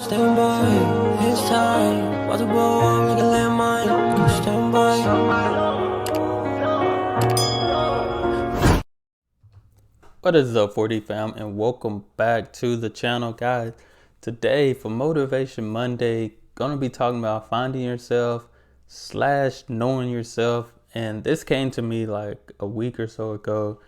Stand by, it's time. About to blow up like a landmine. Stand by. What is up, 40 fam, and welcome back to the channel, guys. Today for Motivation Monday, gonna be talking about finding yourself / knowing yourself. And this came to me like a week or so ago,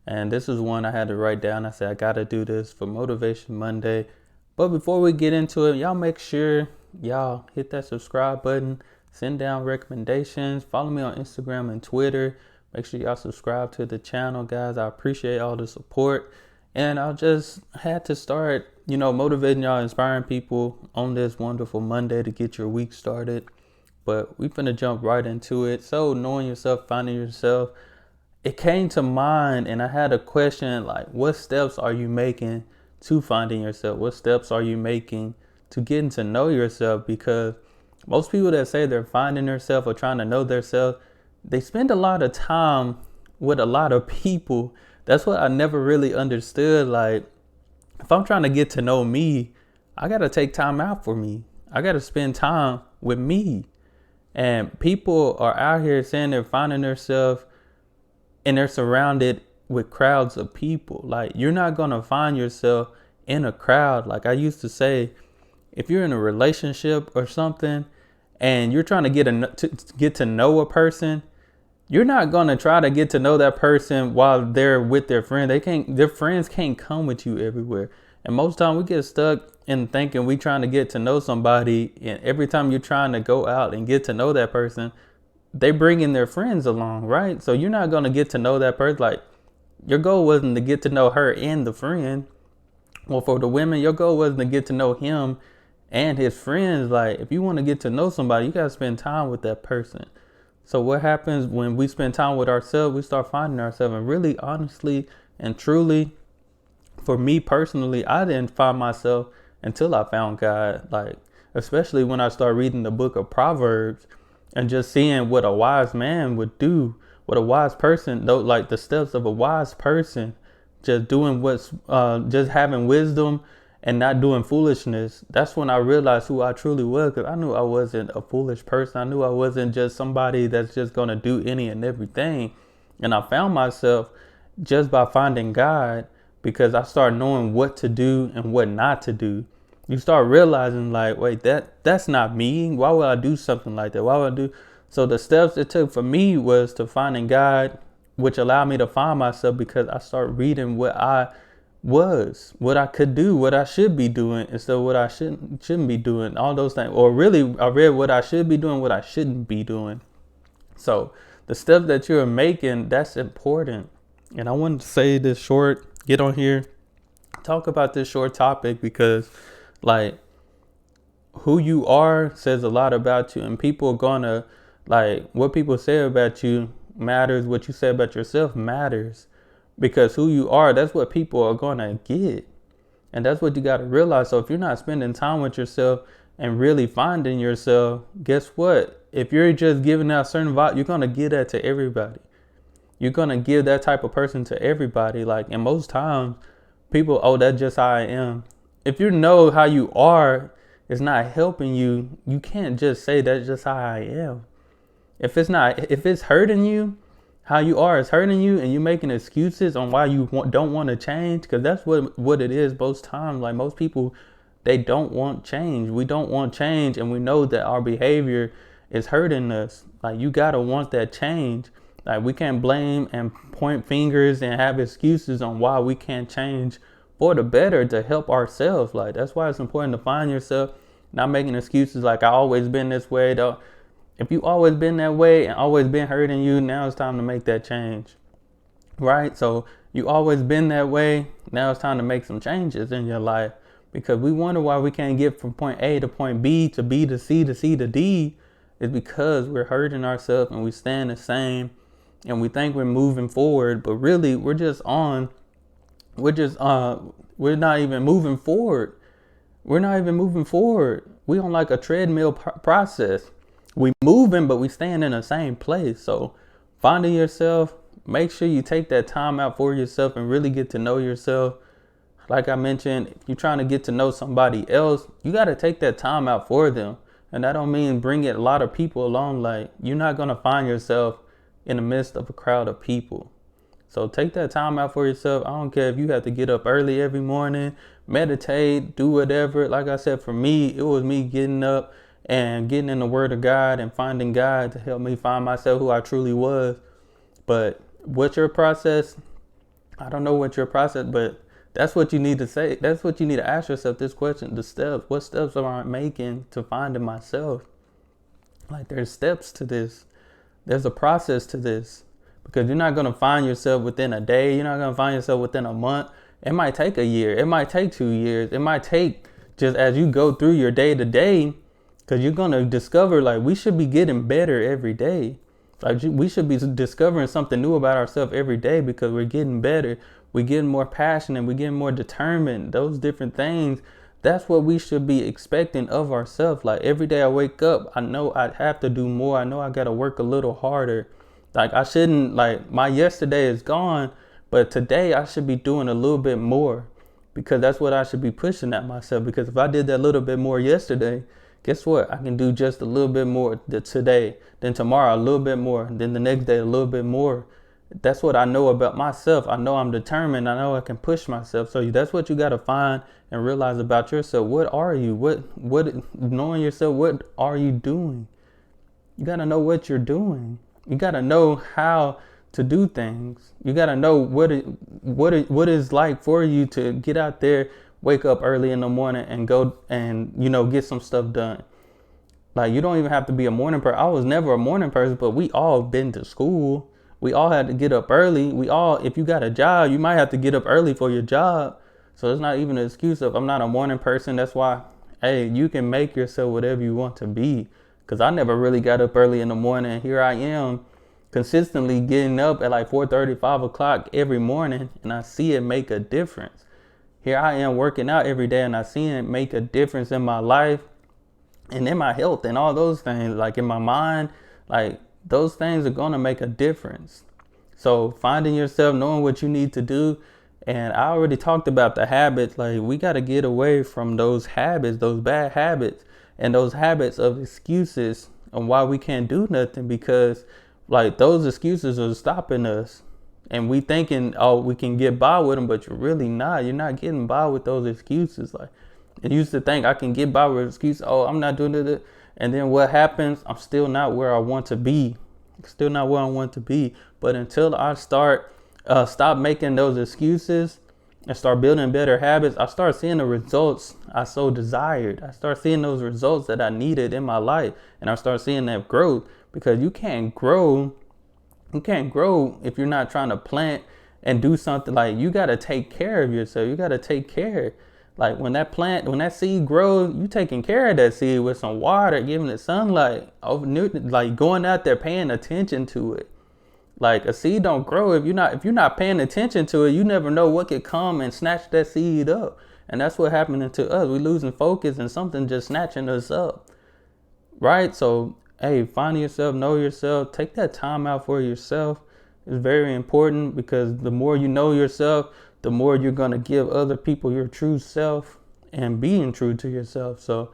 and this is one I had to write down. I said I gotta do this for Motivation Monday. But before we get into it, y'all make sure y'all hit that subscribe button, send down recommendations, follow me on Instagram and Twitter. Make sure y'all subscribe to the channel, guys. I appreciate all the support. And I just had to start, motivating y'all, inspiring people on this wonderful Monday to get your week started. But we finna jump right into it. So knowing yourself, finding yourself, it came to mind, and I had a question like, what steps are you making to finding yourself? What steps are you making to getting to know yourself? Because most people that say they're finding themselves or trying to know themselves, they spend a lot of time with a lot of people. That's what I never really understood. Like, if I'm trying to get to know me, I got to take time out for me. I got to spend time with me. And people are out here saying they're finding themselves and they're surrounded with crowds of people. Like, you're not going to find yourself in a crowd. Like I used to say, if you're in a relationship or something and you're trying to get to know a person, you're not going to try to get to know that person while they're with their friend. Their friends can't come with you everywhere. And most time we get stuck in thinking we trying to get to know somebody. And every time you're trying to go out and get to know that person, they bring in their friends along, right? So you're not going to get to know that person. Like, your goal wasn't to get to know her and the friend. Well, for the women, your goal wasn't to get to know him and his friends. Like, if you want to get to know somebody, you got to spend time with that person. So what happens when we spend time with ourselves? We start finding ourselves. And really, honestly and truly, for me personally, I didn't find myself until I found God. Like, especially when I started reading the book of Proverbs and just seeing what a wise man would do, what a wise person, though, like the steps of a wise person, just doing just having wisdom and not doing foolishness. That's when I realized who I truly was, because I knew I wasn't a foolish person. I knew I wasn't just somebody that's just going to do any and everything. And I found myself just by finding God, because I started knowing what to do and what not to do. You start realizing, like, wait, that's not me. Why would I do something like that? Why would I do? So the steps it took for me was to finding God, which allowed me to find myself, because I started reading what I was, what I could do, what I should be doing instead of what I shouldn't be doing, all those things. Or really, I read what I should be doing, what I shouldn't be doing. So the steps that you're making, that's important. And I wanted to say this short, get on here, talk about this short topic, because like, who you are says a lot about you, and people are gonna, like, what people say about you matters. What you say about yourself matters, because who you are, that's what people are gonna get. And that's what you got to realize. So if you're not spending time with yourself and really finding yourself, guess what? If you're just giving out certain vibe, you're gonna give that to everybody. You're gonna give that type of person to everybody. Like, and most times people, oh, that's just how I am. If you know how you are is not helping you, you can't just say that's just how I am. If it's hurting you, how you are is hurting you, and you're making excuses on why you don't want to change, because that's what it is most times. Like, most people, they don't want change. We don't want change, and we know that our behavior is hurting us. Like, you gotta want that change. Like, we can't blame and point fingers and have excuses on why we can't change for the better to help ourselves. Like, that's why it's important to find yourself, not making excuses like, I always been this way. Though, if you always been that way and always been hurting you, now it's time to make that change, right? So you always been that way. Now it's time to make some changes in your life, because we wonder why we can't get from point A to point B to B to C to C to D. Is because we're hurting ourselves and we stand the same, and we think we're moving forward, but really we're not even moving forward. We're not even moving forward. We on like a treadmill process. We moving, but we staying in the same place. So finding yourself, make sure you take that time out for yourself and really get to know yourself. like I mentioned, if you're trying to get to know somebody else, you got to take that time out for them. And that don't mean bring a lot of people along. Like, you're not going to find yourself in the midst of a crowd of people. So take that time out for yourself. I don't care if you have to get up early every morning, meditate, do whatever. Like I said, for me, it was me getting up and getting in the Word of God and finding God to help me find myself, who I truly was. But what's your process? I don't know what your process, but that's what you need to say. That's what you need to ask yourself this question, the steps. What steps am I making to finding myself? Like, there's steps to this. There's a process to this. Because you're not going to find yourself within a day. You're not going to find yourself within a month. It might take a year. It might take 2 years. It might take just as you go through your day to day. Because you're going to discover, like, we should be getting better every day. Like, we should be discovering something new about ourselves every day, because we're getting better. We're getting more passionate. We're getting more determined. Those different things. That's what we should be expecting of ourselves. Like, every day I wake up, I know I have to do more. I know I got to work a little harder. Like, I shouldn't, like, my yesterday is gone, but today I should be doing a little bit more, because that's what I should be pushing at myself. Because if I did that little bit more yesterday, guess what? I can do just a little bit more today, then tomorrow a little bit more, then the next day a little bit more. That's what I know about myself. I know I'm determined. I know I can push myself. So that's what you got to find and realize about yourself. What are you? Knowing yourself, what are you doing? You got to know what you're doing. You got to know how to do things. You got to know what is like for you to get out there, wake up early in the morning and go and, get some stuff done. Like, you don't even have to be a morning person. I was never a morning person, but we all been to school. We all had to get up early. If you got a job, you might have to get up early for your job. So it's not even an excuse of I'm not a morning person. That's why, hey, you can make yourself whatever you want to be. Because I never really got up early in the morning. And here I am consistently getting up at like 4:30, 5 o'clock every morning. And I see it make a difference. Here I am working out every day, and I see it make a difference in my life and in my health and all those things. Like, in my mind, like, those things are going to make a difference. So finding yourself, knowing what you need to do. And I already talked about the habits. Like, we got to get away from those habits, those bad habits, and those habits of excuses on why we can't do nothing, because like, those excuses are stopping us. And we thinking, oh, we can get by with them, but you're really not. You're not getting by with those excuses. Like, I used to think I can get by with excuses. Oh, I'm not doing it. And then what happens? I'm still not where I want to be. Still not where I want to be. But until I stop making those excuses and start building better habits, I start seeing the results I so desired. I start seeing those results that I needed in my life. And I start seeing that growth, because you can't grow if you're not trying to plant and do something. Like, you got to take care of yourself. You got to take care. Like, when that seed grows, you taking care of that seed with some water, giving it sunlight, like going out there, paying attention to it. Like, a seed don't grow if you're not paying attention to it. You never know what could come and snatch that seed up. And that's what happening to us. We losing focus and something just snatching us up. Right? So, hey, find yourself, know yourself, take that time out for yourself. It's very important, because the more you know yourself, the more you're going to give other people your true self and being true to yourself. So,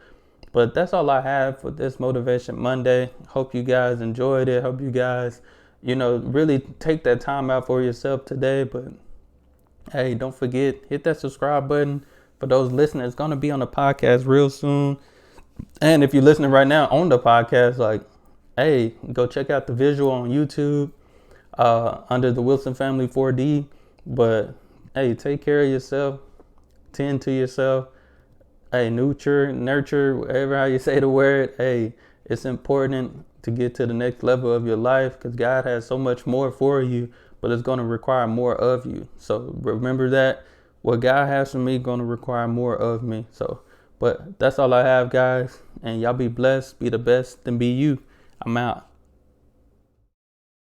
but that's all I have for this Motivation Monday. Hope you guys enjoyed it. Hope you guys, really take that time out for yourself today. But hey, don't forget, hit that subscribe button. For those listening, it's going to be on the podcast real soon. And if you're listening right now on the podcast, like, hey, go check out the visual on YouTube under the Wilson Family 4D. But hey, take care of yourself, tend to yourself. Hey, nurture, whatever how you say the word. Hey, it's important to get to the next level of your life, because God has so much more for you, but it's going to require more of you. So remember that what God has for me is going to require more of me. So, but that's all I have, guys. And y'all be blessed, be the best, and be you. I'm out.